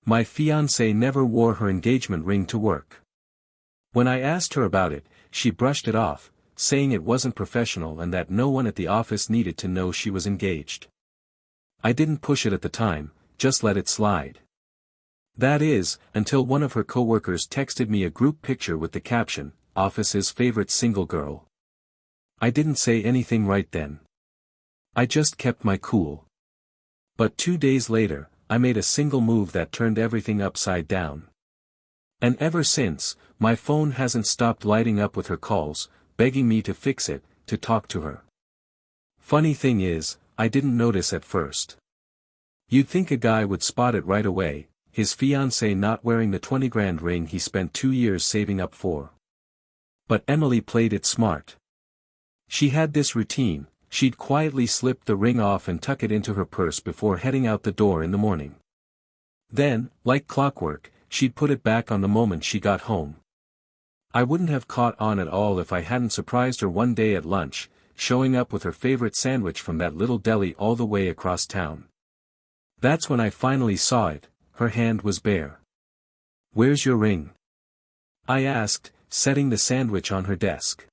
My fiancée never wore her engagement ring to work. When I asked her about it, she brushed it off, saying it wasn't professional and that no one at the office needed to know she was engaged. I didn't push it at the time, just let it slide. That is, until one of her coworkers texted me a group picture with the caption, "Office's favorite single girl." I didn't say anything right then. I just kept my cool. But 2 days later, I made a single move that turned everything upside down. And ever since, my phone hasn't stopped lighting up with her calls, begging me to fix it, to talk to her. Funny thing is, I didn't notice at first. You'd think a guy would spot it right away, his fiancée not wearing the 20 grand ring he spent 2 years saving up for. But Emily played it smart. She had this routine: she'd quietly slip the ring off and tuck it into her purse before heading out the door in the morning. Then, like clockwork, she'd put it back on the moment she got home. I wouldn't have caught on at all if I hadn't surprised her one day at lunch, showing up with her favorite sandwich from that little deli all the way across town. That's when I finally saw it. Her hand was bare. "Where's your ring?" I asked, setting the sandwich on her desk.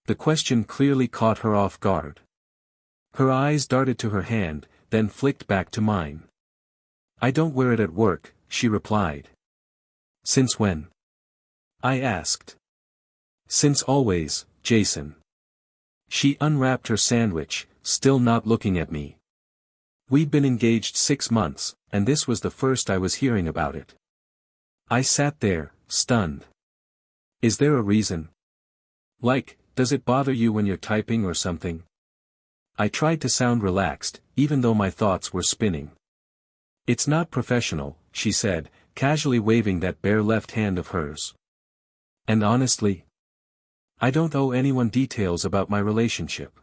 The question clearly caught her off guard. Her eyes darted to her hand, then flicked back to mine. "I don't wear it at work," she replied. "Since when?" I asked. "Since always, Jason." She unwrapped her sandwich, still not looking at me. We'd been engaged 6 months, and this was the first I was hearing about it. I sat there, stunned. "Is there a reason? Like, does it bother you when you're typing or something?" I tried to sound relaxed, even though my thoughts were spinning. "It's not professional," she said, casually waving that bare left hand of hers. "And honestly, I don't owe anyone details about my relationship.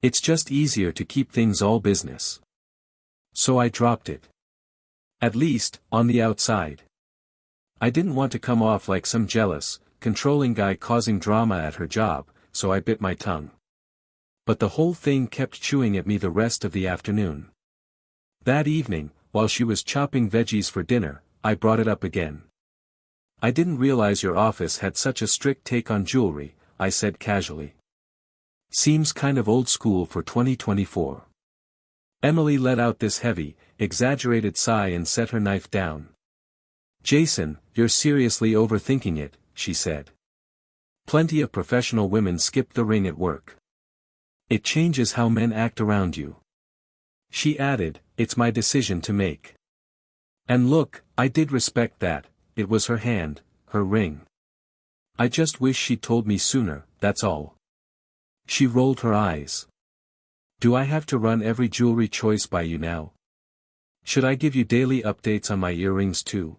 It's just easier to keep things all business." So I dropped it. At least, on the outside. I didn't want to come off like some jealous, controlling guy causing drama at her job, so I bit my tongue. But the whole thing kept chewing at me the rest of the afternoon. That evening, while she was chopping veggies for dinner, I brought it up again. "I didn't realize your office had such a strict take on jewelry," I said casually. "Seems kind of old school for 2024. Emily let out this heavy, exaggerated sigh and set her knife down. "Jason, you're seriously overthinking it," she said. "Plenty of professional women skip the ring at work. It changes how men act around you." She added, "It's my decision to make." And look, I did respect that. It was her hand, her ring. I just wish she'd told me sooner, that's all. She rolled her eyes. "Do I have to run every jewelry choice by you now? Should I give you daily updates on my earrings too?"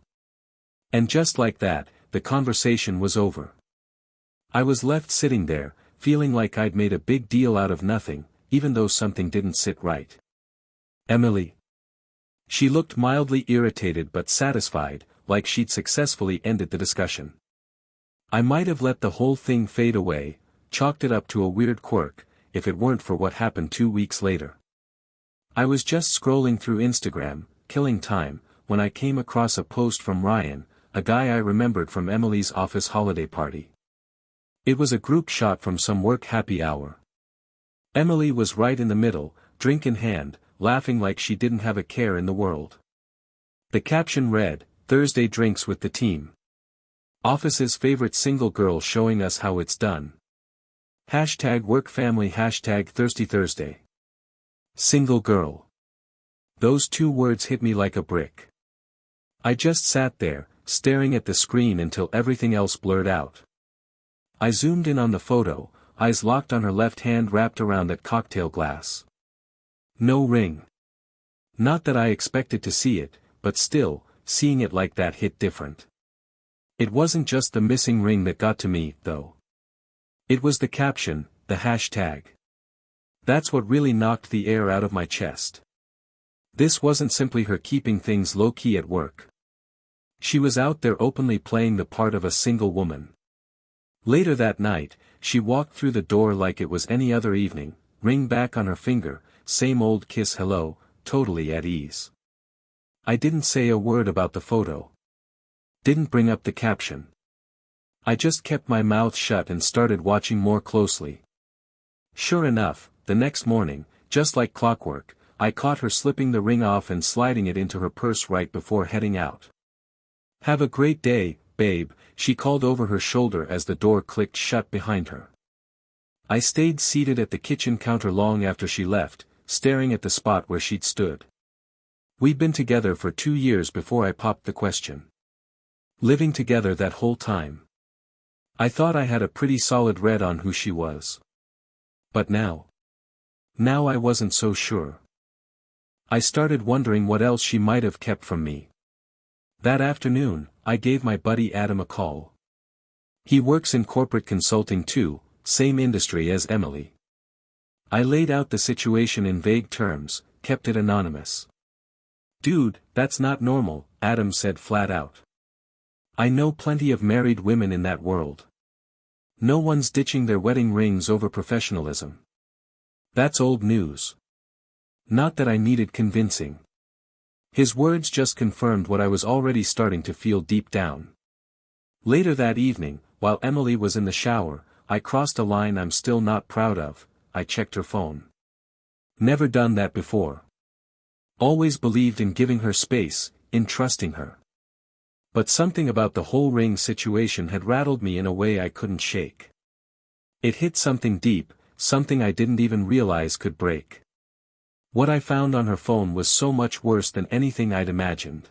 And just like that, the conversation was over. I was left sitting there, feeling like I'd made a big deal out of nothing, even though something didn't sit right. "Emily." She looked mildly irritated but satisfied, like she'd successfully ended the discussion. I might have let the whole thing fade away, chalked it up to a weird quirk, if it weren't for what happened 2 weeks later. I was just scrolling through Instagram, killing time, when I came across a post from Ryan, a guy I remembered from Emily's office holiday party. It was a group shot from some work happy hour. Emily was right in the middle, drink in hand, laughing like she didn't have a care in the world. The caption read, "Thursday drinks with the team. Office's favorite single girl showing us how it's done. #workfamily #Thirsty Thursday. Single girl." Those 2 words hit me like a brick. I just sat there, staring at the screen until everything else blurred out. I zoomed in on the photo, eyes locked on her left hand wrapped around that cocktail glass. No ring. Not that I expected to see it, but still, seeing it like that hit different. It wasn't just the missing ring that got to me, though. It was the caption, the hashtag. That's what really knocked the air out of my chest. This wasn't simply her keeping things low-key at work. She was out there openly playing the part of a single woman. Later that night, she walked through the door like it was any other evening, ring back on her finger, same old kiss hello, totally at ease. I didn't say a word about the photo. Didn't bring up the caption. I just kept my mouth shut and started watching more closely. Sure enough, the next morning, just like clockwork, I caught her slipping the ring off and sliding it into her purse right before heading out. "Have a great day, babe," she called over her shoulder as the door clicked shut behind her. I stayed seated at the kitchen counter long after she left, staring at the spot where she'd stood. We'd been together for 2 years before I popped the question. Living together that whole time. I thought I had a pretty solid read on who she was. But now I wasn't so sure. I started wondering what else she might have kept from me. That afternoon, I gave my buddy Adam a call. He works in corporate consulting too, same industry as Emily. I laid out the situation in vague terms, kept it anonymous. "Dude, that's not normal," Adam said flat out. "I know plenty of married women in that world. No one's ditching their wedding rings over professionalism. That's old news." Not that I needed convincing. His words just confirmed what I was already starting to feel deep down. Later that evening, while Emily was in the shower, I crossed a line I'm still not proud of. I checked her phone. Never done that before. Always believed in giving her space, in trusting her. But something about the whole ring situation had rattled me in a way I couldn't shake. It hit something deep, something I didn't even realize could break. What I found on her phone was so much worse than anything I'd imagined.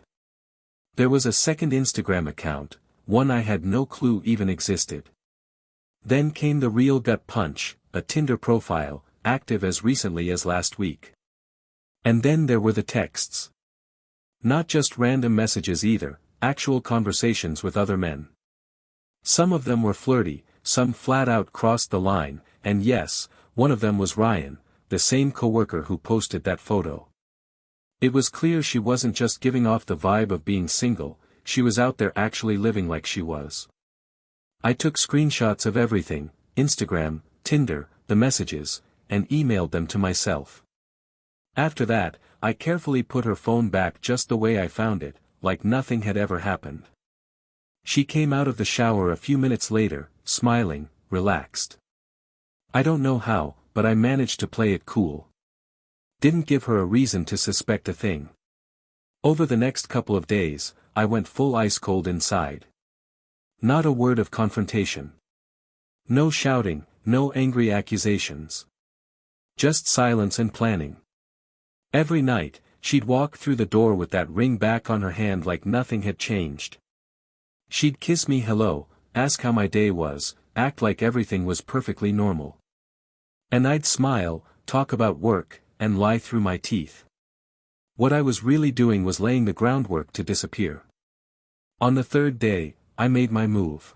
There was a second Instagram account, one I had no clue even existed. Then came the real gut punch, a Tinder profile, active as recently as last week. And then there were the texts. Not just random messages either, actual conversations with other men. Some of them were flirty, some flat out crossed the line, and yes, one of them was Ryan, the same coworker who posted that photo. It was clear she wasn't just giving off the vibe of being single, she was out there actually living like she was. I took screenshots of everything, Instagram, Tinder, the messages, and emailed them to myself. After that, I carefully put her phone back just the way I found it, like nothing had ever happened. She came out of the shower a few minutes later, smiling, relaxed. I don't know how, but I managed to play it cool. Didn't give her a reason to suspect a thing. Over the next couple of days, I went full ice cold inside. Not a word of confrontation. No shouting, no angry accusations. Just silence and planning. Every night, she'd walk through the door with that ring back on her hand like nothing had changed. She'd kiss me hello, ask how my day was, act like everything was perfectly normal. And I'd smile, talk about work, and lie through my teeth. What I was really doing was laying the groundwork to disappear. On the third day, I made my move.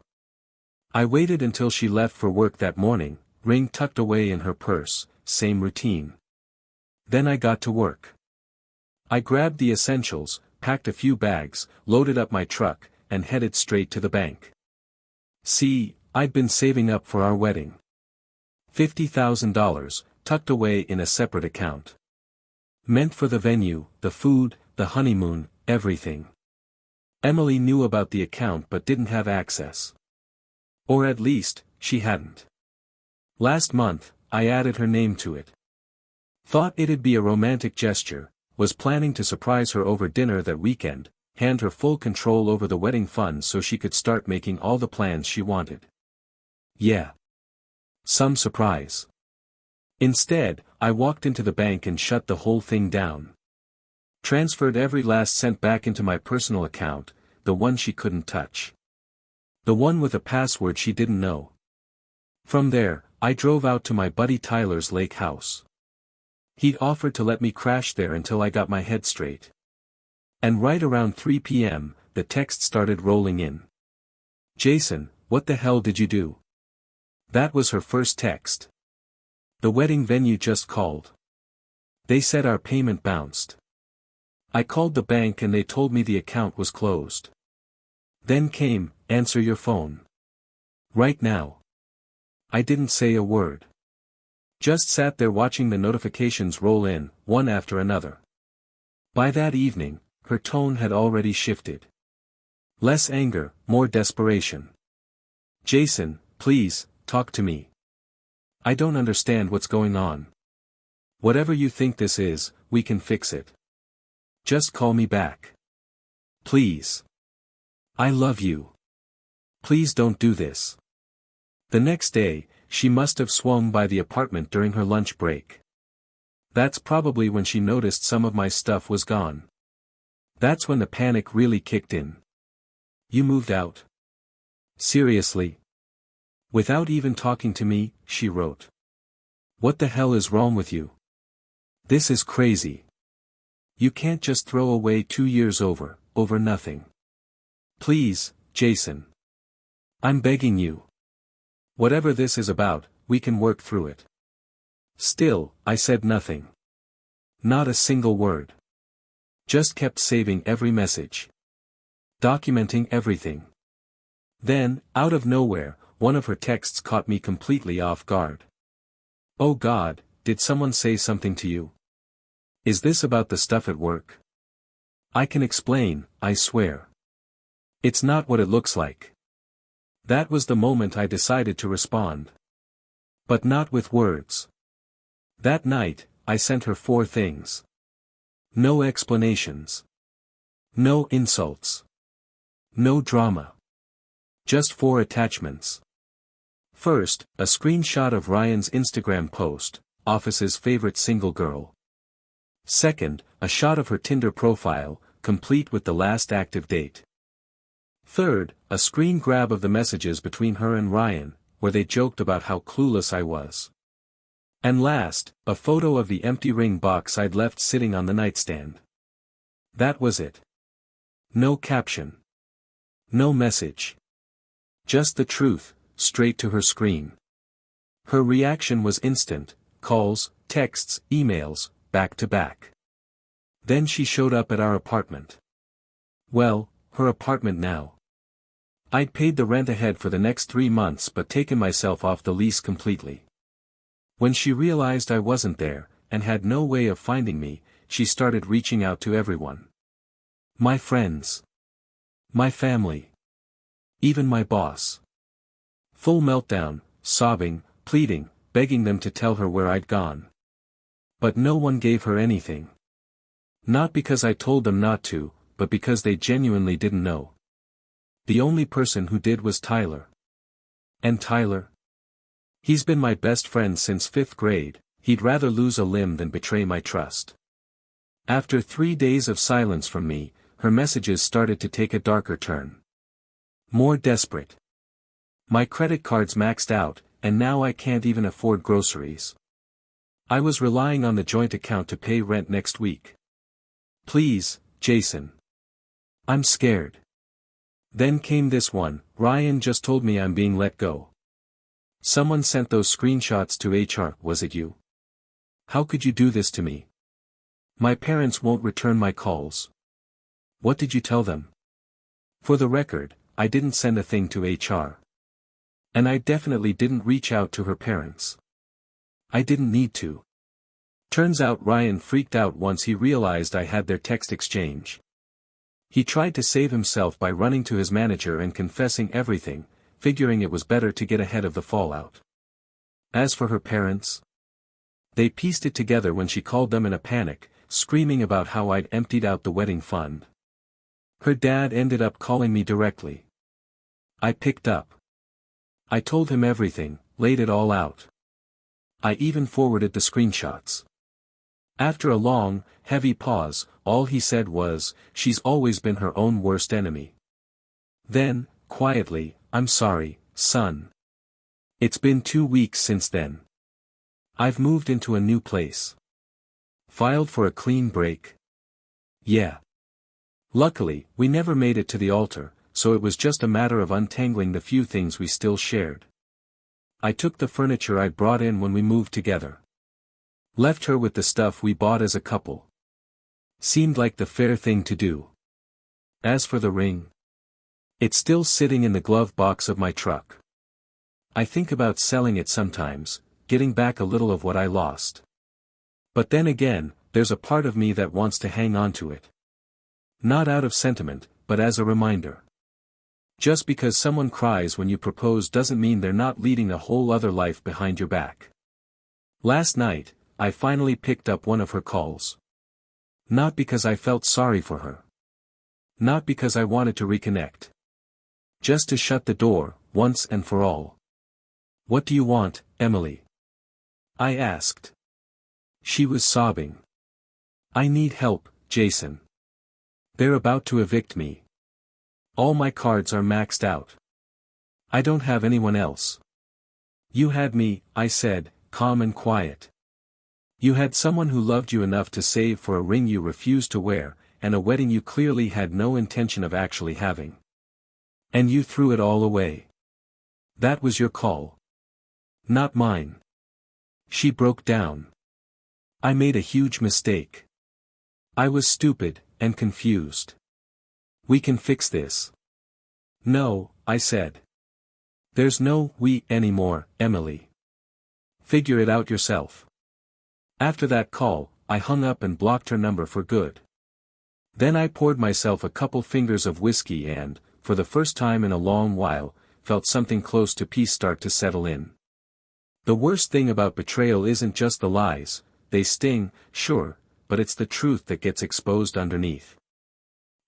I waited until she left for work that morning, ring tucked away in her purse, same routine. Then I got to work. I grabbed the essentials, packed a few bags, loaded up my truck, and headed straight to the bank. See, I'd been saving up for our wedding. $50,000, tucked away in a separate account. Meant for the venue, the food, the honeymoon, everything. Emily knew about the account but didn't have access. Or at least, she hadn't. Last month, I added her name to it. Thought it'd be a romantic gesture, was planning to surprise her over dinner that weekend, hand her full control over the wedding funds so she could start making all the plans she wanted. Yeah. Some surprise. Instead, I walked into the bank and shut the whole thing down. Transferred every last cent back into my personal account, the one she couldn't touch. The one with a password she didn't know. From there, I drove out to my buddy Tyler's lake house. He'd offered to let me crash there until I got my head straight. And right around 3 p.m., the text started rolling in. "Jason, what the hell did you do?" That was her first text. "The wedding venue just called. They said our payment bounced. I called the bank and they told me the account was closed." Then came, "Answer your phone. Right now." I didn't say a word. Just sat there watching the notifications roll in, one after another. By that evening, her tone had already shifted. Less anger, more desperation. Jason, please, talk to me. I don't understand what's going on. Whatever you think this is, we can fix it. Just call me back. Please. I love you. Please don't do this. The next day, she must have swung by the apartment during her lunch break. That's probably when she noticed some of my stuff was gone. That's when the panic really kicked in. You moved out? Seriously? Without even talking to me, she wrote. What the hell is wrong with you? This is crazy. You can't just throw away 2 years over nothing. Please, Jason. I'm begging you. Whatever this is about, we can work through it. Still, I said nothing. Not a single word. Just kept saving every message. Documenting everything. Then, out of nowhere, one of her texts caught me completely off guard. Oh God, did someone say something to you? Is this about the stuff at work? I can explain, I swear. It's not what it looks like. That was the moment I decided to respond. But not with words. That night, I sent her 4 things. No explanations. No insults. No drama. Just 4 attachments. First, a screenshot of Ryan's Instagram post, office's favorite single girl. Second, a shot of her Tinder profile, complete with the last active date. Third, a screen grab of the messages between her and Ryan, where they joked about how clueless I was. And last, a photo of the empty ring box I'd left sitting on the nightstand. That was it. No caption. No message. Just the truth, straight to her screen. Her reaction was instant, calls, texts, emails, back to back. Then she showed up at our apartment. Well, her apartment now. I'd paid the rent ahead for the next 3 months but taken myself off the lease completely. When she realized I wasn't there, and had no way of finding me, she started reaching out to everyone. My friends. My family. Even my boss. Full meltdown, sobbing, pleading, begging them to tell her where I'd gone. But no one gave her anything. Not because I told them not to, but because they genuinely didn't know. The only person who did was Tyler. And Tyler? He's been my best friend since 5th grade, he'd rather lose a limb than betray my trust. After 3 days of silence from me, her messages started to take a darker turn. More desperate. My credit card's maxed out, and now I can't even afford groceries. I was relying on the joint account to pay rent next week. Please, Jason. I'm scared. Then came this one, Ryan just told me I'm being let go. Someone sent those screenshots to HR, was it you? How could you do this to me? My parents won't return my calls. What did you tell them? For the record, I didn't send a thing to HR. And I definitely didn't reach out to her parents. I didn't need to. Turns out Ryan freaked out once he realized I had their text exchange. He tried to save himself by running to his manager and confessing everything, figuring it was better to get ahead of the fallout. As for her parents, they pieced it together when she called them in a panic, screaming about how I'd emptied out the wedding fund. Her dad ended up calling me directly. I picked up. I told him everything, laid it all out. I even forwarded the screenshots. After a long, heavy pause, all he said was, "She's always been her own worst enemy." Then, quietly, "I'm sorry, son. It's been 2 weeks since then. I've moved into a new place. Filed for a clean break. Yeah. Luckily, we never made it to the altar, so it was just a matter of untangling the few things we still shared. I took the furniture I'd brought in when we moved together. Left her with the stuff we bought as a couple. Seemed like the fair thing to do. As for the ring, it's still sitting in the glove box of my truck. I think about selling it sometimes, getting back a little of what I lost. But then again, there's a part of me that wants to hang on to it. Not out of sentiment, but as a reminder. Just because someone cries when you propose doesn't mean they're not leading a whole other life behind your back. Last night, I finally picked up one of her calls. Not because I felt sorry for her. Not because I wanted to reconnect. Just to shut the door, once and for all. "What do you want, Emily?" I asked. She was sobbing. "I need help, Jason. They're about to evict me. All my cards are maxed out. I don't have anyone else." "You had me," I said, calm and quiet. "You had someone who loved you enough to save for a ring you refused to wear, and a wedding you clearly had no intention of actually having. And you threw it all away. That was your call. Not mine." She broke down. "I made a huge mistake. I was stupid, and confused. We can fix this." "No," I said. "There's no we anymore, Emily. Figure it out yourself." After that call, I hung up and blocked her number for good. Then I poured myself a couple fingers of whiskey and, for the first time in a long while, felt something close to peace start to settle in. The worst thing about betrayal isn't just the lies. They sting, sure, but it's the truth that gets exposed underneath.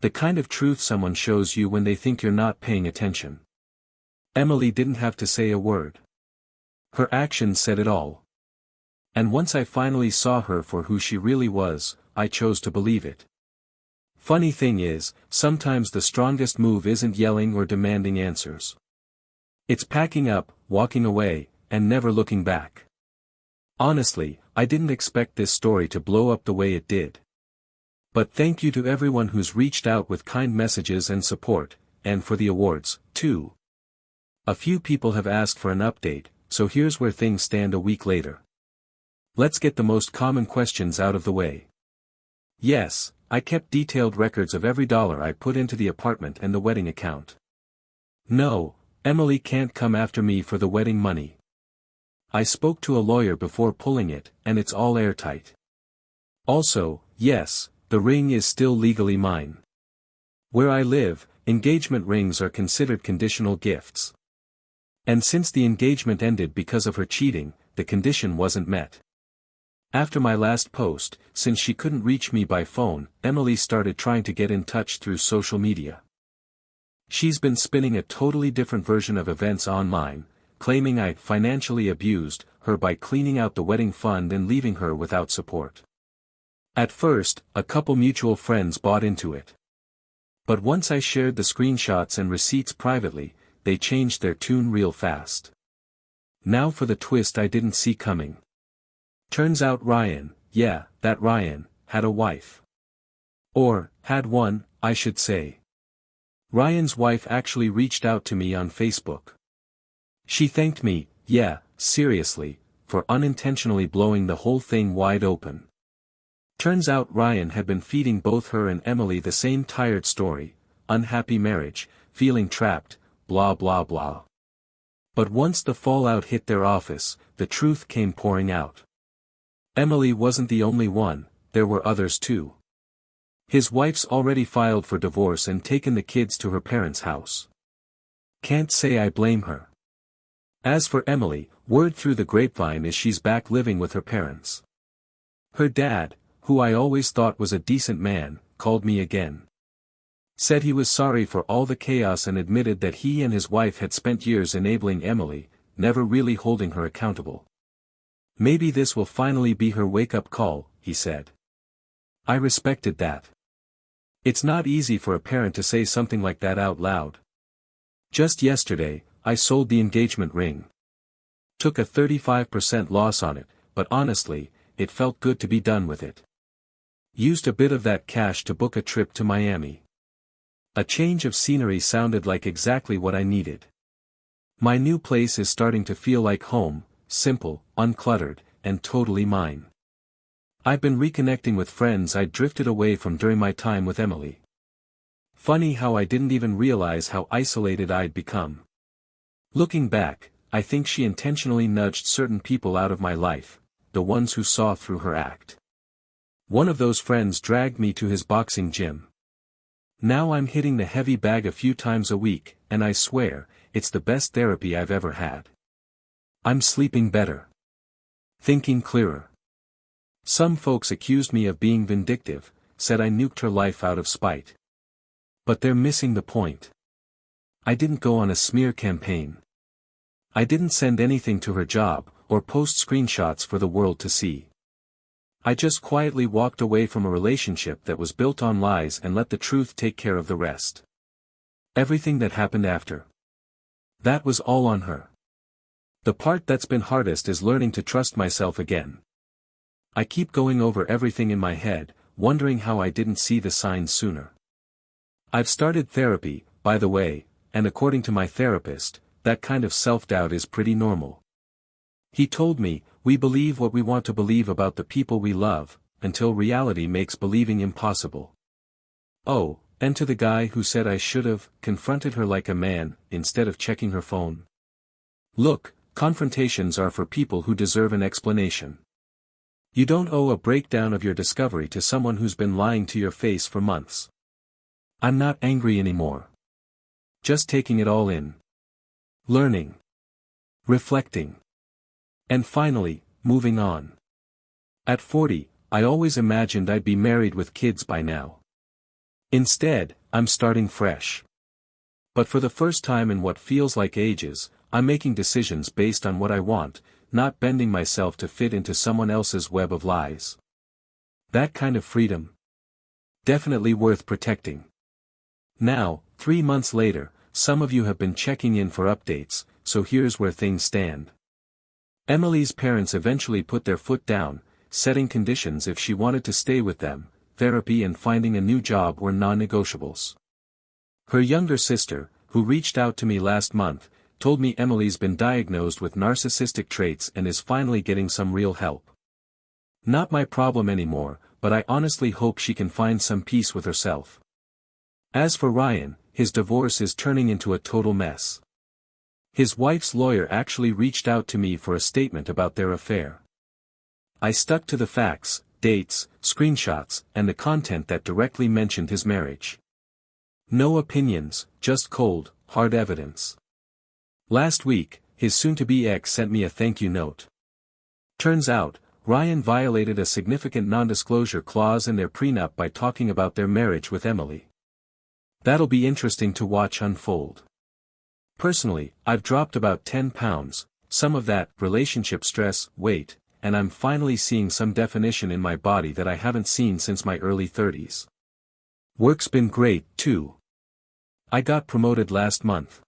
The kind of truth someone shows you when they think you're not paying attention. Emily didn't have to say a word. Her actions said it all. And once I finally saw her for who she really was, I chose to believe it. Funny thing is, sometimes the strongest move isn't yelling or demanding answers. It's packing up, walking away, and never looking back. Honestly, I didn't expect this story to blow up the way it did. But thank you to everyone who's reached out with kind messages and support, and for the awards, too. A few people have asked for an update, so here's where things stand a week later. Let's get the most common questions out of the way. Yes, I kept detailed records of every dollar I put into the apartment and the wedding account. No, Emily can't come after me for the wedding money. I spoke to a lawyer before pulling it, and it's all airtight. Also, yes, the ring is still legally mine. Where I live, engagement rings are considered conditional gifts. And since the engagement ended because of her cheating, the condition wasn't met. After my last post, since she couldn't reach me by phone, Emily started trying to get in touch through social media. She's been spinning a totally different version of events online, claiming I financially abused her by cleaning out the wedding fund and leaving her without support. At first, a couple mutual friends bought into it. But once I shared the screenshots and receipts privately, they changed their tune real fast. Now for the twist I didn't see coming. Turns out Ryan, yeah, that Ryan, had a wife. Or, had one, I should say. Ryan's wife actually reached out to me on Facebook. She thanked me, yeah, seriously, for unintentionally blowing the whole thing wide open. Turns out Ryan had been feeding both her and Emily the same tired story, unhappy marriage, feeling trapped, blah blah blah. But once the fallout hit their office, the truth came pouring out. Emily wasn't the only one, there were others too. His wife's already filed for divorce and taken the kids to her parents' house. Can't say I blame her. As for Emily, word through the grapevine is she's back living with her parents. Her dad, who I always thought was a decent man, called me again. Said he was sorry for all the chaos and admitted that he and his wife had spent years enabling Emily, never really holding her accountable. Maybe this will finally be her wake-up call, he said. I respected that. It's not easy for a parent to say something like that out loud. Just yesterday, I sold the engagement ring. Took a 35% loss on it, but honestly, it felt good to be done with it. Used a bit of that cash to book a trip to Miami. A change of scenery sounded like exactly what I needed. My new place is starting to feel like home, simple, uncluttered, and totally mine. I've been reconnecting with friends I'd drifted away from during my time with Emily. Funny how I didn't even realize how isolated I'd become. Looking back, I think she intentionally nudged certain people out of my life, the ones who saw through her act. One of those friends dragged me to his boxing gym. Now I'm hitting the heavy bag a few times a week, and I swear, it's the best therapy I've ever had. I'm sleeping better. Thinking clearer. Some folks accused me of being vindictive, said I nuked her life out of spite. But they're missing the point. I didn't go on a smear campaign. I didn't send anything to her job, or post screenshots for the world to see. I just quietly walked away from a relationship that was built on lies and let the truth take care of the rest. Everything that happened after. That was all on her. The part that's been hardest is learning to trust myself again. I keep going over everything in my head, wondering how I didn't see the signs sooner. I've started therapy, by the way, and according to my therapist, that kind of self-doubt is pretty normal. He told me, we believe what we want to believe about the people we love, until reality makes believing impossible. Oh, and to the guy who said I should have confronted her like a man, instead of checking her phone. Look, confrontations are for people who deserve an explanation. You don't owe a breakdown of your discovery to someone who's been lying to your face for months. I'm not angry anymore. Just taking it all in. Learning. Reflecting. And finally, moving on. At 40, I always imagined I'd be married with kids by now. Instead, I'm starting fresh. But for the first time in what feels like ages, I'm making decisions based on what I want, not bending myself to fit into someone else's web of lies. That kind of freedom. Definitely worth protecting. Now, 3 months later, some of you have been checking in for updates, so here's where things stand. Emily's parents eventually put their foot down, setting conditions if she wanted to stay with them. Therapy and finding a new job were non-negotiables. Her younger sister, who reached out to me last month, told me Emily's been diagnosed with narcissistic traits and is finally getting some real help. Not my problem anymore, but I honestly hope she can find some peace with herself. As for Ryan, his divorce is turning into a total mess. His wife's lawyer actually reached out to me for a statement about their affair. I stuck to the facts, dates, screenshots, and the content that directly mentioned his marriage. No opinions, just cold, hard evidence. Last week, his soon-to-be ex sent me a thank you note. Turns out, Ryan violated a significant non-disclosure clause in their prenup by talking about their marriage with Emily. That'll be interesting to watch unfold. Personally, I've dropped about 10 pounds, some of that relationship stress, weight, and I'm finally seeing some definition in my body that I haven't seen since my early 30s. Work's been great, too. I got promoted last month.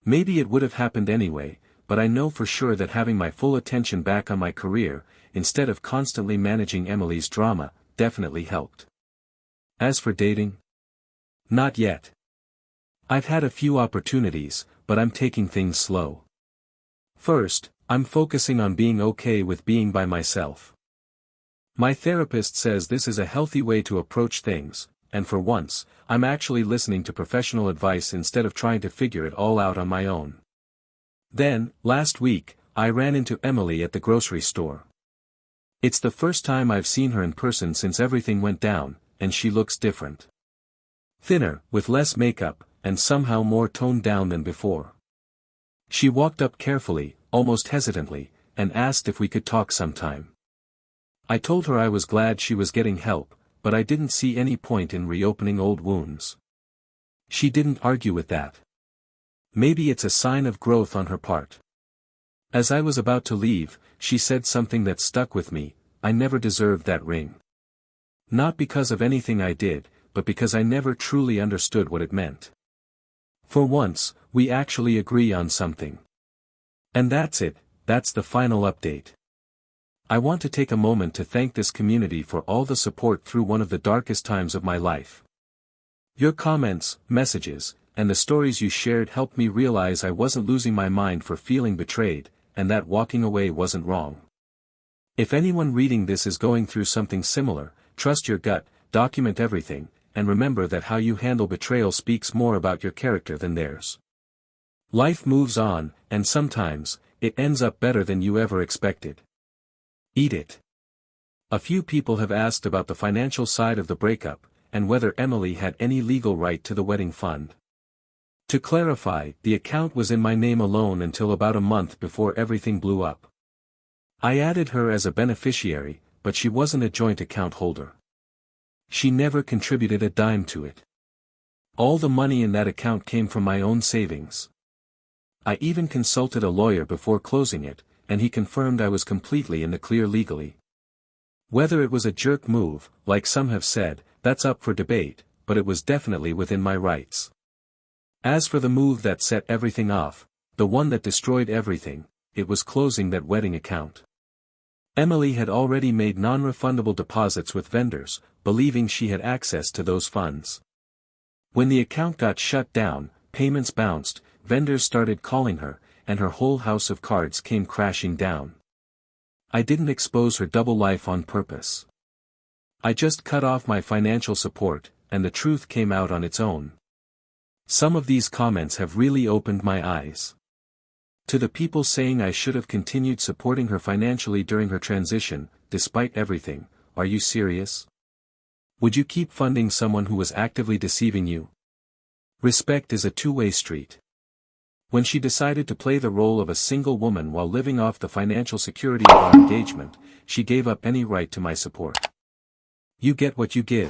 Maybe it would have happened anyway, but I know for sure that having my full attention back on my career, instead of constantly managing Emily's drama, definitely helped. As for dating? Not yet. I've had a few opportunities, but I'm taking things slow. First, I'm focusing on being okay with being by myself. My therapist says this is a healthy way to approach things, and for once, I'm actually listening to professional advice instead of trying to figure it all out on my own. Then, last week, I ran into Emily at the grocery store. It's the first time I've seen her in person since everything went down, and she looks different. Thinner, with less makeup, and somehow more toned down than before. She walked up carefully, almost hesitantly, and asked if we could talk sometime. I told her I was glad she was getting help, but I didn't see any point in reopening old wounds. She didn't argue with that. Maybe it's a sign of growth on her part. As I was about to leave, she said something that stuck with me: I never deserved that ring. Not because of anything I did, but because I never truly understood what it meant. For once, we actually agree on something. And that's it, that's the final update. I want to take a moment to thank this community for all the support through one of the darkest times of my life. Your comments, messages, and the stories you shared helped me realize I wasn't losing my mind for feeling betrayed, and that walking away wasn't wrong. If anyone reading this is going through something similar, trust your gut, document everything, and remember that how you handle betrayal speaks more about your character than theirs. Life moves on, and sometimes, it ends up better than you ever expected. Eat it. A few people have asked about the financial side of the breakup, and whether Emily had any legal right to the wedding fund. To clarify, the account was in my name alone until about a month before everything blew up. I added her as a beneficiary, but she wasn't a joint account holder. She never contributed a dime to it. All the money in that account came from my own savings. I even consulted a lawyer before closing it, and he confirmed I was completely in the clear legally. Whether it was a jerk move, like some have said, that's up for debate, but it was definitely within my rights. As for the move that set everything off, the one that destroyed everything, it was closing that wedding account. Emily had already made non-refundable deposits with vendors, believing she had access to those funds. When the account got shut down, payments bounced, vendors started calling her, and her whole house of cards came crashing down. I didn't expose her double life on purpose. I just cut off my financial support, and the truth came out on its own. Some of these comments have really opened my eyes. To the people saying I should have continued supporting her financially during her transition, despite everything, are you serious? Would you keep funding someone who was actively deceiving you? Respect is a two-way street. When she decided to play the role of a single woman while living off the financial security of our engagement, she gave up any right to my support. You get what you give.